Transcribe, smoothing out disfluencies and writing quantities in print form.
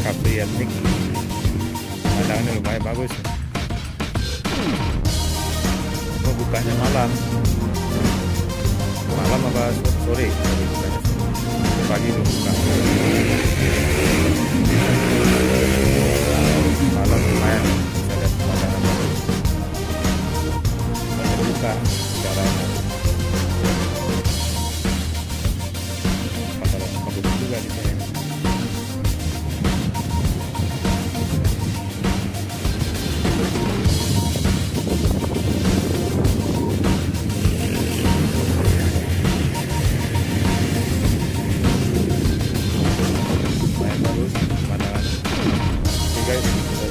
Capriatic, pemandangannya lumayan bagus. Oh, bukanya malam apa sore? Bukanya pagi belum buka. Malam lumayan bisa lihat pemandangan bagus. Banyak buka jalannya. Pasar penduduk juga di sini. Guys, kita